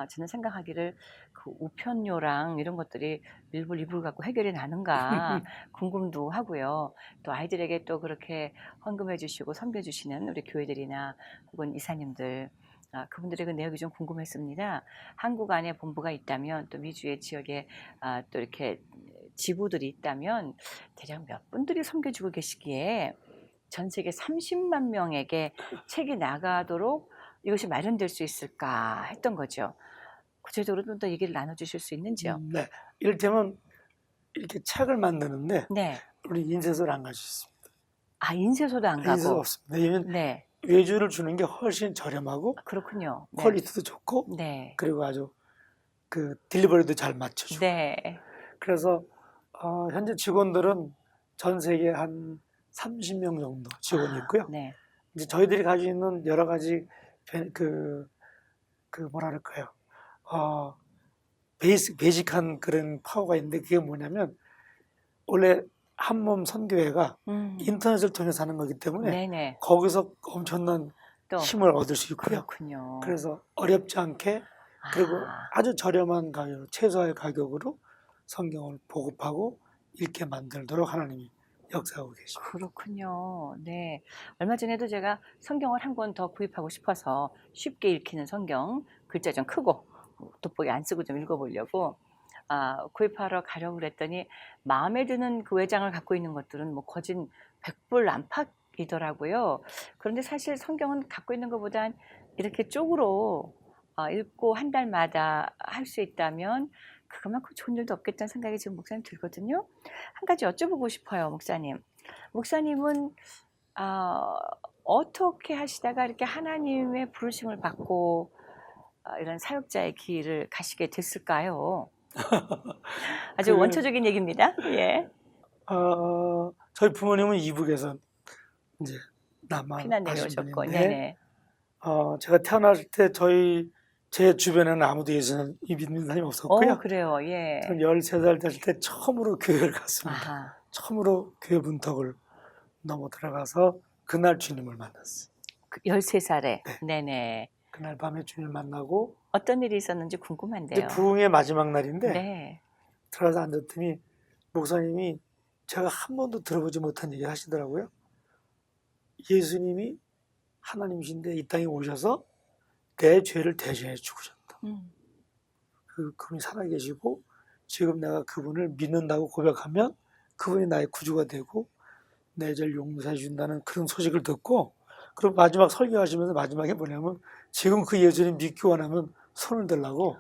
저는 생각하기를 그 우편료랑 이런 것들이 1불, 2불 갖고 해결이 나는가 궁금도 하고요. 또 아이들에게 또 그렇게 헌금해 주시고 섬겨 주시는 우리 교회들이나 혹은 이사님들 그분들의 그 내역이 좀 궁금했습니다. 한국 안에 본부가 있다면 또 미주의 지역에 또 이렇게 지부들이 있다면 대략 몇 분들이 섬겨주고 계시기에 전 세계 30만 명에게 책이 나가도록 이것이 마련될 수 있을까 했던 거죠. 구체적으로 좀 더 얘기를 나눠주실 수 있는지요? 네, 이를테면 이렇게 책을 만드는데 네. 우리 인쇄소를 안 갈 수 있습니다. 인쇄소도 안 인쇄소가 가고. 없습니다. 왜냐하면 네. 외주를 주는 게 훨씬 저렴하고 그렇군요. 네. 퀄리티도 좋고 네. 그리고 아주 그 딜리버리도 잘 맞춰주고 네. 그래서 현재 직원들은 전 세계 한 30명 정도 직원이 있고요. 네. 이제 저희들이 가지고 있는 여러 가지 그 뭐라 그럴까요? 베이직한 그런 파워가 있는데 그게 뭐냐면 원래 한몸 선교회가 인터넷을 통해서 하는 거기 때문에 네네. 거기서 엄청난 또 힘을 얻을 수 있고요. 그렇군요. 그래서 어렵지 않게 그리고 아주 저렴한 가격, 최소의 가격으로 성경을 보급하고 읽게 만들도록 하나님이 역사하고 계십니다. 그렇군요. 네. 얼마 전에도 제가 성경을 한 권 더 구입하고 싶어서 쉽게 읽히는 성경, 글자 좀 크고 돋보기 안 쓰고 좀 읽어보려고 구입하러 가려고 그랬더니 마음에 드는 그 외장을 갖고 있는 것들은 뭐 거진 백불 안팎이더라고요. 그런데 사실 성경은 갖고 있는 것보단 이렇게 쪽으로 읽고 한 달마다 할 수 있다면 그것만큼 좋은 일도 없겠다는 생각이 지금 목사님 들거든요. 한 가지 여쭤보고 싶어요, 목사님. 목사님은 어떻게 하시다가 이렇게 하나님의 부르심을 받고 이런 사역자의 길을 가시게 됐을까요? 아주 그, 원초적인 얘기입니다. 예. 저희 부모님은 이북에서 이제 남한 피난 하신 내려오셨고, 분인데, 네네. 제가 태어날 때 제 주변에는 아무도 예수님 믿는 사람이 없었고요. 그래요. 예. 저는 13살 됐을 때 처음으로 교회를 갔습니다. 아하. 처음으로 교회 문턱을 넘어 들어가서 그날 주님을 만났어요. 13살에. 네. 네네. 그날 밤에 주님을 만나고 어떤 일이 있었는지 이제 궁금한데요. 부흥의 마지막 날인데 네. 들어가서 앉았더니 목사님이 제가 한 번도 들어보지 못한 얘기를 하시더라고요. 예수님이 하나님이신데 이 땅에 오셔서 내 죄를 대신해 죽으셨다. 그분이 살아계시고 지금 내가 그분을 믿는다고 고백하면 그분이 나의 구주가 되고 내 죄를 용서해 준다는 그런 소식을 듣고, 그리고 마지막 설교하시면서 마지막에 뭐냐면 지금 그 예수님 믿기 원하면 손을 들라고.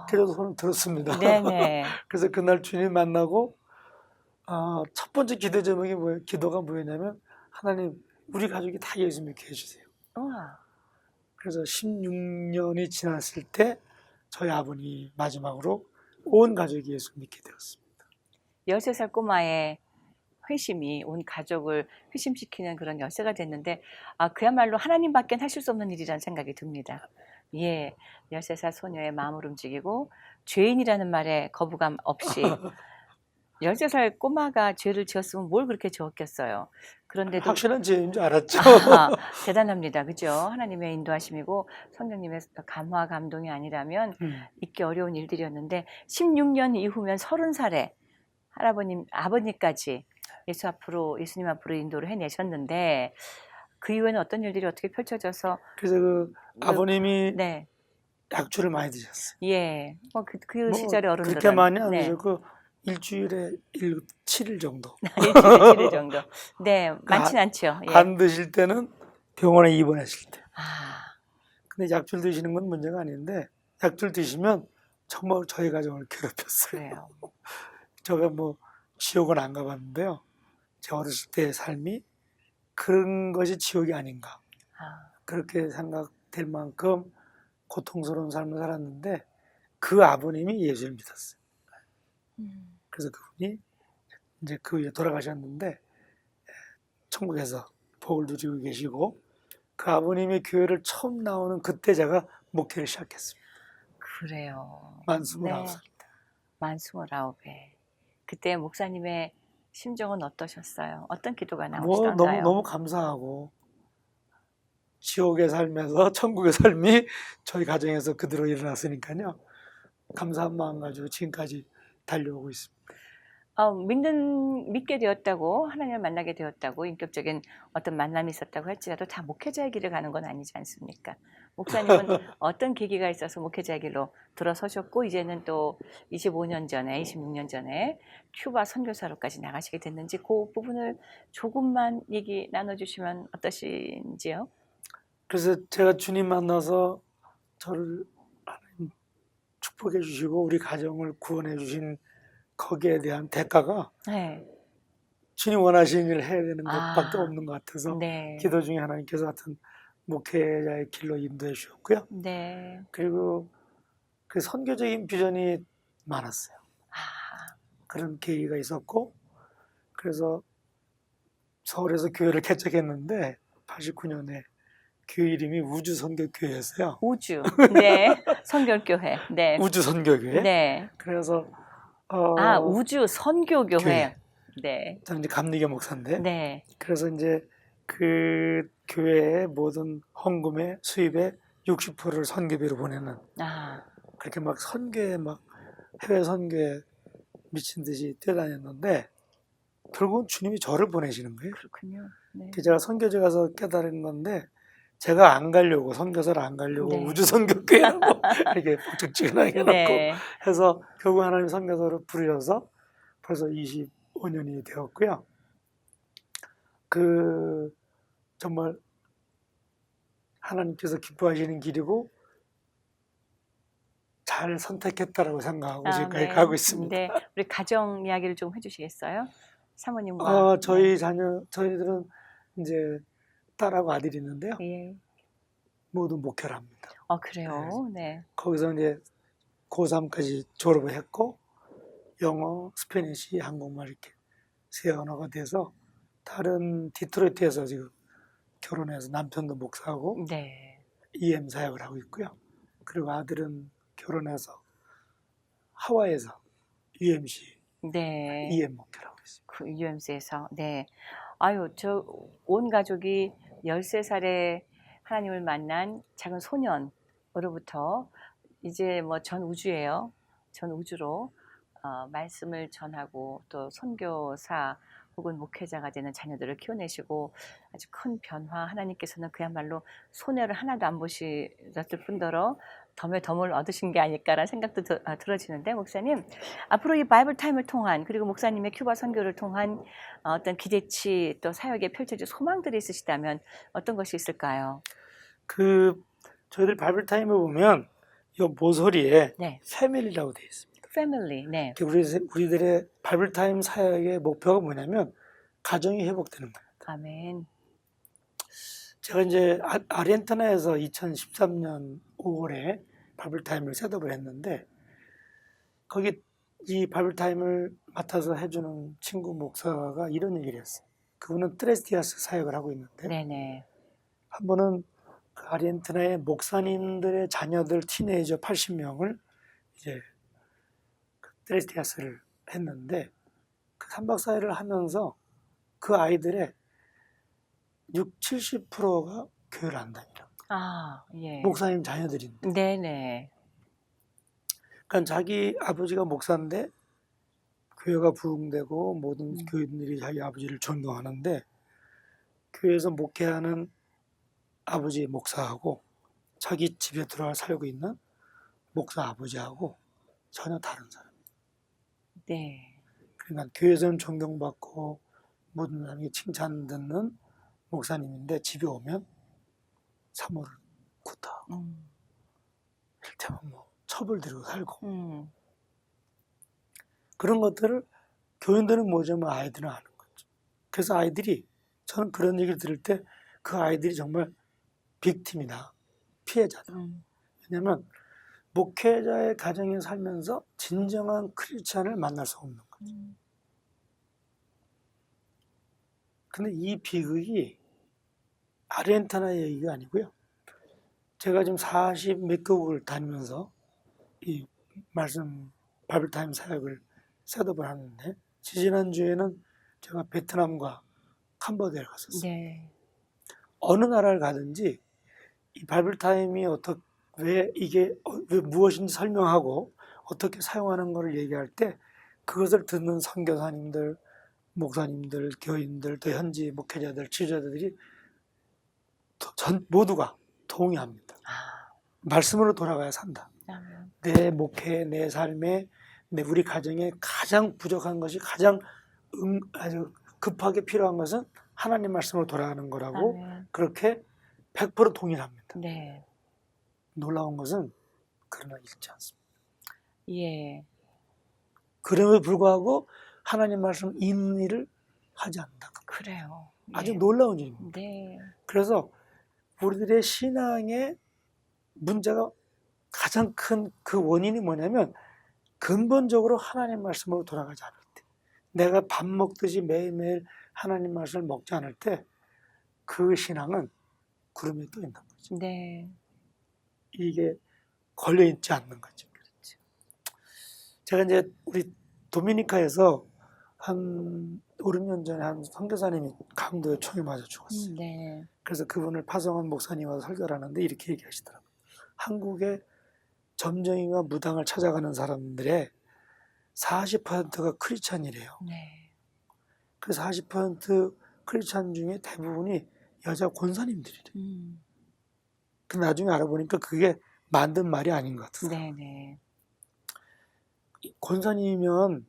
그래서 손을 들었습니다. 네네. 그래서 그날 주님 만나고 첫 번째 기도가 뭐였냐면 하나님 우리 가족이 다 예수 믿게 해주세요. 우와. 그래서 16년이 지났을 때 저희 아버님이 마지막으로 온 가족이 예수 믿게 되었습니다. 13살 꼬마의 회심이 온 가족을 회심시키는 그런 열쇠가 됐는데, 그야말로 하나님밖에 하실 수 없는 일이라는 생각이 듭니다. 예, 13살 소녀의 마음을 움직이고 죄인이라는 말에 거부감 없이 13살 꼬마가 죄를 지었으면 뭘 그렇게 지었겠어요. 그런데도 확실한 죄인 줄 알았죠. 대단합니다. 그죠? 하나님의 인도하심이고 성령님의 감화 감동이 아니라면 잊기 어려운 일들이었는데 16년 이후면 30살에 아버님까지 예수님 앞으로 인도를 해내셨는데 그 이후에는 어떤 일들이 어떻게 펼쳐져서 그래서 아버님이 네. 약주를 많이 드셨어요. 예. 그 시절의 어른들은 그렇게 많이 안 네. 드셨고 일주일에 7일 정도. 일주일에 7일 정도. 네, 많진 않죠. 예. 안 드실 때는 병원에 입원하실 때. 아, 근데 약줄 드시는 건 문제가 아닌데 약줄 드시면 정말 저희 가정을 괴롭혔어요. 그래요. 제가 지옥은 안 가봤는데요. 제 어렸을 때의 삶이 그런 것이 지옥이 아닌가. 그렇게 생각될 만큼 고통스러운 삶을 살았는데 그 아버님이 예수를 믿었어요. 그래서 그분이 이제 그 후에 돌아가셨는데 천국에서 복을 누리고 계시고 그 아버님의 교회를 처음 나오는 그때 제가 목회를 시작했습니다. 그래요. 만 29살 때. 만 29에. 그때 목사님의 심정은 어떠셨어요? 어떤 기도가 나오시던가요? 너무 감사하고 지옥의 삶에서 천국의 삶이 저희 가정에서 그대로 일어났으니까요. 감사한 마음 가지고 지금까지 달려오고 있습니다. 믿게 되었다고, 하나님을 만나게 되었다고, 인격적인 어떤 만남이 있었다고 할지라도 다 목회자의 길을 가는 건 아니지 않습니까? 목사님은 어떤 계기가 있어서 목회자의 길로 들어서셨고, 이제는 또 26년 전에 큐바 선교사로까지 나가시게 됐는지 그 부분을 조금만 얘기 나눠주시면 어떠신지요? 그래서 제가 주님 만나서 저를 하나님 축복해 주시고 우리 가정을 구원해 주신 거기에 대한 대가가 네. 주님 원하시는 일을 해야 되는 것밖에 없는 것 같아서 네. 기도 중에 하나님께서 하여튼 목회자의 길로 인도해 주셨고요. 네. 그리고 그 선교적인 비전이 많았어요. 그런 계기가 있었고 그래서 서울에서 교회를 개척했는데 89년에 교회 이름이 우주선교교회였어요. 우주. 네. 선교교회. 네. 우주선교교회. 네. 그래서 우주 선교교회. 교회. 네. 저는 이제 감리교 목사인데. 네. 그래서 이제 그 교회의 모든 헌금의 수입의 60%를 선교비로 보내는. 그렇게 막 선교에 해외 선교에 미친 듯이 뛰어다녔는데 결국은 주님이 저를 보내시는 거예요. 그렇군요. 네. 제가 선교지 가서 깨달은 건데 제가 안 가려고 선교사를 안 가려고 네. 우주선교교회라고 이렇게 북적지근하게 해놓고 네. 해서 결국 하나님 선교사로 부르셔서 벌써 25년이 되었고요. 그 정말 하나님께서 기뻐하시는 길이고 잘 선택했다라고 생각하고 지금까지 네. 가고 있습니다. 네. 우리 가정 이야기를 좀 해주시겠어요? 사모님과. 저희 저희들은 이제 딸하고 아들이 있는데요. 네. 예. 모두 목회를 합니다. 그래요? 네. 거기서 이제 고3까지 졸업을 했고 영어, 스페니쉬, 한국말 이렇게 세 언어가 돼서 딸은 디트로이트에서 지금 결혼해서 남편도 목사하고 네. EM 사역을 하고 있고요. 그리고 아들은 결혼해서 하와이에서 UMC 네. EM 목회를 하고 있습니다. 그 UMC에서. 네. 아유, 저 온 가족이 13살에 하나님을 만난 작은 소년으로부터 이제 뭐 전 우주예요. 전 우주로 말씀을 전하고 또 선교사 혹은 목회자가 되는 자녀들을 키워내시고 아주 큰 변화, 하나님께서는 그야말로 손해를 하나도 안 보셨을 뿐더러 덤에 덤을 얻으신 게 아닐까라는 생각도 들어지는데, 목사님 앞으로 이 바이블 타임을 통한, 그리고 목사님의 큐바 선교를 통한 어떤 기대치 또 사역에 펼쳐질 소망들이 있으시다면 어떤 것이 있을까요? 저희들 바이블 타임을 보면 이 모서리에 네. 패밀리라고 되어 있습니다. 패밀리. 네. 우리들의 바이블 타임 사역의 목표가 뭐냐면 가정이 회복되는 거예요. 아멘. 제가 이제 아르헨티나에서 2013년 5월에 바이블 타임을 셋업을 했는데 거기 이 바이블 타임을 맡아서 해주는 친구 목사가 이런 얘기를 했어요. 그분은 트레스티아스 사역을 하고 있는데 네네. 한 번은 그 아르헨티나의 목사님들의 자녀들 티네이저 80명을 이제 그 트레스티아스를 했는데 그 3박 4일을 하면서 그 아이들의 70%가 교회를 안 다니라. 예. 목사님 자녀들인데. 네네. 그러니까 자기 아버지가 목사인데 교회가 부흥되고 모든 교인들이 자기 아버지를 존경하는데 교회에서 목회하는 아버지 목사하고 자기 집에 들어와 살고 있는 목사 아버지하고 전혀 다른 사람. 네. 그러니까 교회에서는 존경받고 모든 사람이 칭찬 듣는 목사님인데 집에 오면 사모를 구타하고 이를테면 뭐 첩을 들고 살고 그런 것들을 교인들은 모르지만 아이들은 아는 거죠. 그래서 아이들이 저는 그런 얘기를 들을 때 그 아이들이 정말 빅팀이다. 피해자다. 왜냐하면 목회자의 가정에 살면서 진정한 크리스찬을 만날 수 없는 거죠. 근데 이 비극이 아르헨티나 얘기가 아니고요. 제가 지금 40 몇 개국을 다니면서 이 말씀 바이블타임 사역을 셋업을 하는데 지지난주에는 제가 베트남과 캄보디아를 갔었어요. 네. 어느 나라를 가든지 이 바이블타임이 왜 무엇인지 설명하고 어떻게 사용하는 것을 얘기할 때 그것을 듣는 선교사님들, 목사님들, 교인들, 또 현지 목회자들, 지도자들이 모두가 동의합니다. 말씀으로 돌아가야 산다. 내 목회, 내 삶에, 우리 가정에 가장 부족한 것이 가장 아주 급하게 필요한 것은 하나님 말씀으로 돌아가는 거라고 그렇게 100% 동의합니다. 네. 놀라운 것은 그러나 읽지 않습니다. 예. 그럼에도 불구하고 하나님 말씀 읽는 일을 하지 않는다. 그래요. 아주 예. 놀라운 일입니다. 네. 그래서 우리들의 신앙의 문제가 가장 큰 그 원인이 뭐냐면 근본적으로 하나님 말씀으로 돌아가지 않을 때, 내가 밥 먹듯이 매일매일 하나님 말씀을 먹지 않을 때 그 신앙은 구름에 떠 있는 거죠. 네. 이게 걸려있지 않는 거죠. 그렇죠. 제가 이제 우리 도미니카에서 한 5, 6년 전에 한 선교사님이 강도에 총에 맞아 죽었어요. 네. 그래서 그분을 파송한 목사님 와서 설교를 하는데 이렇게 얘기하시더라고요. 한국의 점쟁이와 무당을 찾아가는 사람들의 40%가 크리스찬이래요. 네. 그 40% 크리스찬 중에 대부분이 여자 권사님들이래요. 그 나중에 알아보니까 그게 만든 말이 아닌 것 같아요. 네네. 권사님이면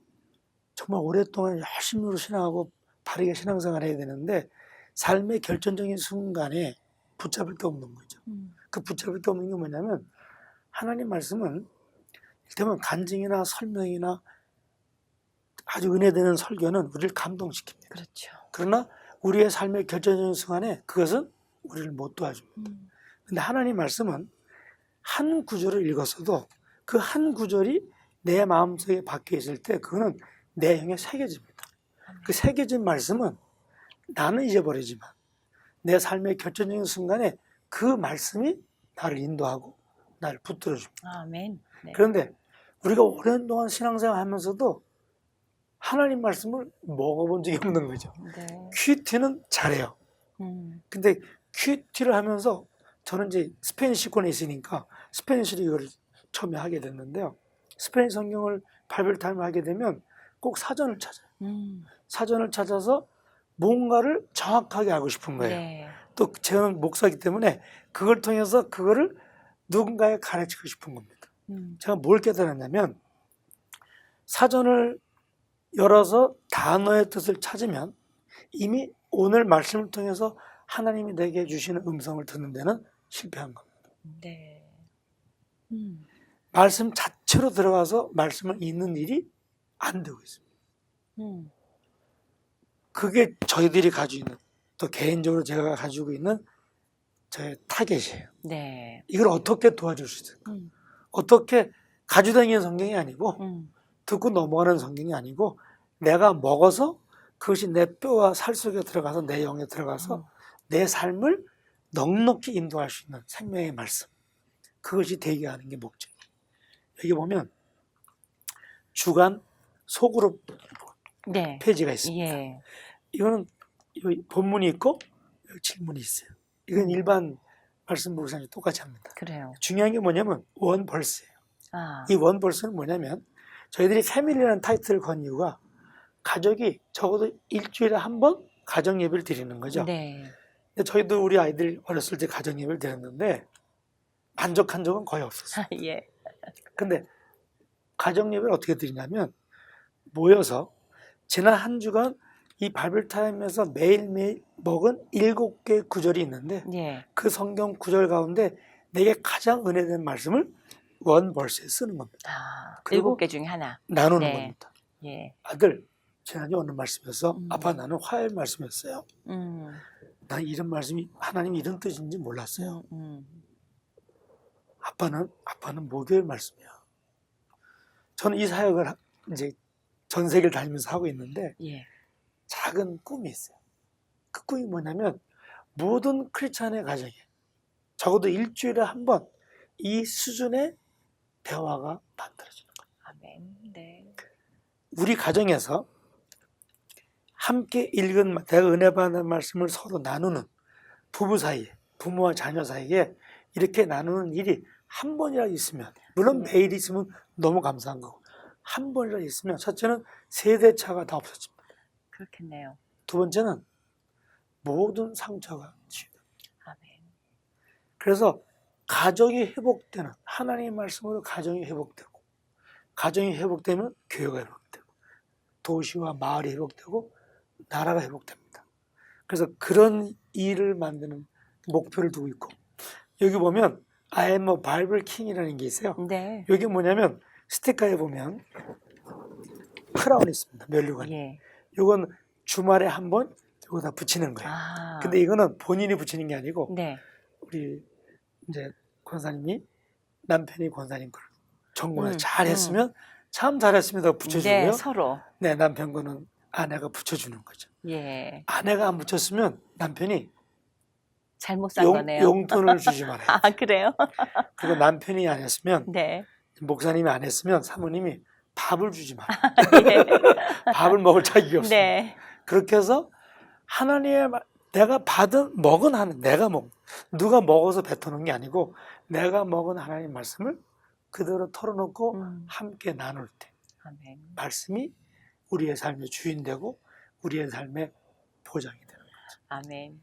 정말 오랫동안 열심히 신앙하고 바르게 신앙생활 해야 되는데 삶의 결정적인 순간에 붙잡을 게 없는 거죠. 그 붙잡을 게 없는 게 뭐냐면 하나님 말씀은 이를테면 간증이나 설명이나 아주 은혜되는 설교는 우리를 감동시킵니다. 그렇죠. 그러나 우리의 삶의 결정적인 순간에 그것은 우리를 못 도와줍니다. 근데 하나님 말씀은 한 구절을 읽었어도 그 한 구절이 내 마음속에 박혀 있을 때 그거는 내 영에 새겨집니다. 그 새겨진 말씀은 나는 잊어버리지만 내 삶의 결정적인 순간에 그 말씀이 나를 인도하고 나를 붙들어줍니다. 아멘. 네. 그런데 우리가 오랜 동안 신앙생활 하면서도 하나님 말씀을 먹어본 적이 없는 거죠. 네. 큐티는 잘해요. 근데 큐티를 하면서 저는 이제 스페니시권에 있으니까 스페니시로 이걸 처음에 하게 됐는데요. 스페인 성경을 바이블 타임을 하게 되면 꼭 사전을 찾아요. 사전을 찾아서 뭔가를 정확하게 알고 싶은 거예요. 네. 또 저는 목사이기 때문에 그걸 통해서 그거를 누군가에 가르치고 싶은 겁니다. 제가 뭘 깨달았냐면 사전을 열어서 단어의 뜻을 찾으면 이미 오늘 말씀을 통해서 하나님이 내게 주시는 음성을 듣는 데는 실패한 겁니다. 네. 말씀 자체로 들어가서 말씀을 읽는 일이 안 되고 있습니다. 그게 저희들이 가지고 있는, 또 개인적으로 제가 가지고 있는 저의 타겟이에요. 네. 이걸 어떻게 도와줄 수 있을까? 어떻게 가지고 다니는 성경이 아니고 듣고 넘어가는 성경이 아니고 내가 먹어서 그것이 내 뼈와 살 속에 들어가서 내 영에 들어가서 내 삶을 넉넉히 인도할 수 있는 생명의 말씀, 그것이 되게 하는 게 목적이에요. 여기 보면 주간 소그룹 네. 페이지가 있습니다. 예. 이거는 여기 본문이 있고 여기 질문이 있어요. 이건 일반 말씀 묵상이 똑같이 합니다. 그래요. 중요한 게 뭐냐면 원 벌스예요. 아. 이 원 벌스는 뭐냐면 저희들이 패밀리라는 타이틀을 건 이유가 가족이 적어도 일주일에 한 번 가정 예배를 드리는 거죠. 네. 근데 저희도 우리 아이들 어렸을 때 가정 예배를 드렸는데 만족한 적은 거의 없었어요. 예. 근데 가정 예배를 어떻게 드리냐면 모여서 지난 한 주간 이 바이블 타임에서 매일매일 먹은 7개 구절이 있는데 예. 그 성경 구절 가운데 내게 가장 은혜된 말씀을 원 벌스에 쓰는 겁니다. 아, 그리고 7개 중에 하나. 나누는 네. 겁니다. 예. 아들, 지난주 어느 말씀이었어? 아빠, 나는 화요일 말씀이었어요. 난 이런 말씀이 하나님이 이런 뜻인지 몰랐어요. 아빠는 목요일 말씀이야. 저는 이 사역을 이제 전 세계를 다니면서 하고 있는데 예. 작은 꿈이 있어요. 그 꿈이 뭐냐면 모든 크리스찬의 가정에 적어도 일주일에 한 번 이 수준의 대화가 만들어지는 거예요. 아멘. 네. 우리 가정에서 함께 읽은 내가 은혜 받는 말씀을 서로 나누는 부부 사이에, 부모와 자녀 사이에 이렇게 나누는 일이 한 번이라도 있으면, 물론 매일 있으면 너무 감사한 거고, 한 번이라도 있으면 첫째는 세대 차가 다 없어집니다. 그렇겠네요. 두 번째는 모든 상처가 치유됩니다. 아멘. 그래서 가정이 회복되는, 하나님의 말씀으로 가정이 회복되고, 가정이 회복되면 교회가 회복되고, 도시와 마을이 회복되고, 나라가 회복됩니다. 그래서 그런 일을 만드는 목표를 두고 있고, 여기 보면 I am a Bible King이라는 게 있어요. 네. 여기 뭐냐면 스티커에 보면 크라운이 있습니다. 면류관이. 예. 이건 주말에 한 번 여기다 붙이는 거예요. 아. 근데 이거는 본인이 붙이는 게 아니고 네. 우리 이제 권사님이 남편이 권사님 걸 전공을 음, 잘했으면 참 잘했습니다 붙여주고요. 네, 서로. 네, 남편 거는 아내가 붙여주는 거죠. 예. 아내가 안 붙였으면 남편이 잘못 산 거네요. 용돈을 주지 말아요. 아, 그래요? 그리고 남편이 안 했으면, 네. 목사님이 안 했으면 사모님이 밥을 주지 말아요. 예. 밥을 먹을 자격이 없습니다. 네. 그렇게 해서 하나님의 내가 받은 먹은 하나님, 내가 누가 먹어서 뱉어놓은 게 아니고 내가 먹은 하나님 말씀을 그대로 털어놓고 함께 나눌 때 아멘. 말씀이 우리의 삶의 주인 되고 우리의 삶의 보장이 되는 거죠. 아멘.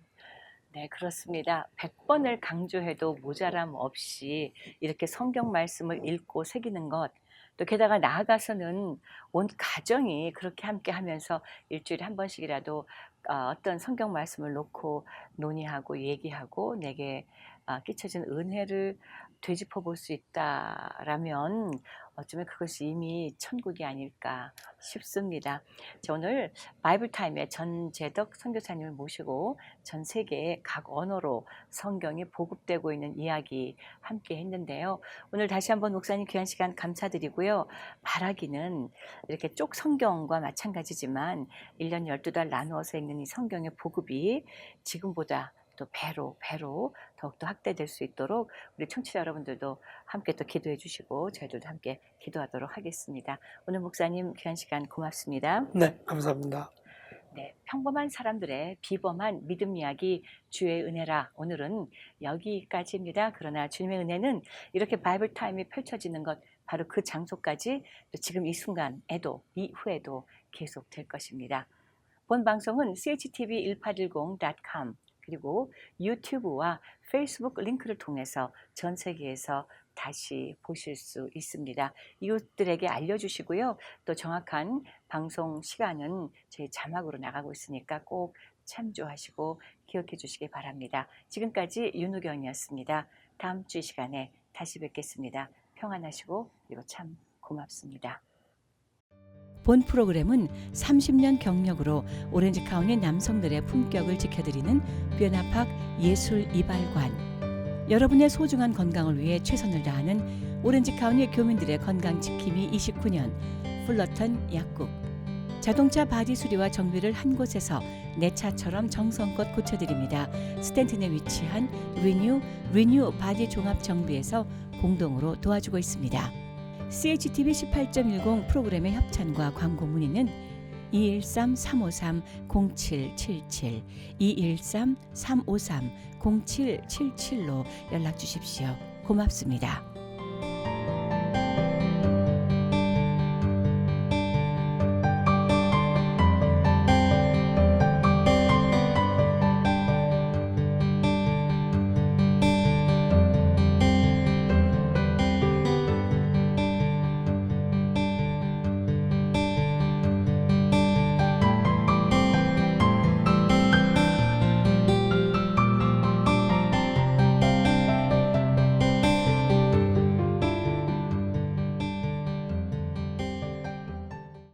네, 그렇습니다. 100번을 강조해도 모자람 없이 이렇게 성경 말씀을 읽고 새기는 것, 또 게다가 나아가서는 온 가정이 그렇게 함께 하면서 일주일에 한 번씩이라도 어떤 성경 말씀을 놓고 논의하고 얘기하고 내게 끼쳐진 은혜를 되짚어 볼 수 있다라면 어쩌면 그것이 이미 천국이 아닐까 싶습니다. 자, 오늘 바이블 타임에 전재덕 선교사님을 모시고 전 세계의 각 언어로 성경이 보급되고 있는 이야기 함께 했는데요. 오늘 다시 한번 목사님 귀한 시간 감사드리고요. 바라기는 이렇게 쪽 성경과 마찬가지지만 1년 12달 나누어서 읽는 이 성경의 보급이 지금보다 또 배로 더욱더 확대될 수 있도록 우리 청취자 여러분들도 함께 또 기도해 주시고 저희들도 함께 기도하도록 하겠습니다. 오늘 목사님 귀한 시간 고맙습니다. 네, 감사합니다. 네, 평범한 사람들의 비범한 믿음 이야기 주의 은혜라. 오늘은 여기까지입니다. 그러나 주님의 은혜는 이렇게 바이블 타임이 펼쳐지는 것 바로 그 장소까지 또 지금 이 순간에도 이후에도 계속될 것입니다. 본 방송은 CHTV1810.com 그리고 유튜브와 페이스북 링크를 통해서 전 세계에서 다시 보실 수 있습니다. 이웃들에게 알려주시고요. 또 정확한 방송 시간은 저희 자막으로 나가고 있으니까 꼭 참조하시고 기억해 주시기 바랍니다. 지금까지 윤우경이었습니다. 다음 주 이 시간에 다시 뵙겠습니다. 평안하시고 그리고 참 고맙습니다. 본 프로그램은 30년 경력으로 오렌지 카운티 남성들의 품격을 지켜드리는 뷰에나팍 예술 이발관, 여러분의 소중한 건강을 위해 최선을 다하는 오렌지 카운티 교민들의 건강 지킴이 29년 풀러턴 약국, 자동차 바디 수리와 정비를 한 곳에서 내 차처럼 정성껏 고쳐드립니다. 스탠튼에 위치한 리뉴 바디 종합 정비에서 공동으로 도와주고 있습니다. CHTV 18.10 프로그램의 협찬과 광고 문의는 213-353-0777, 213-353-0777로 연락 주십시오. 고맙습니다.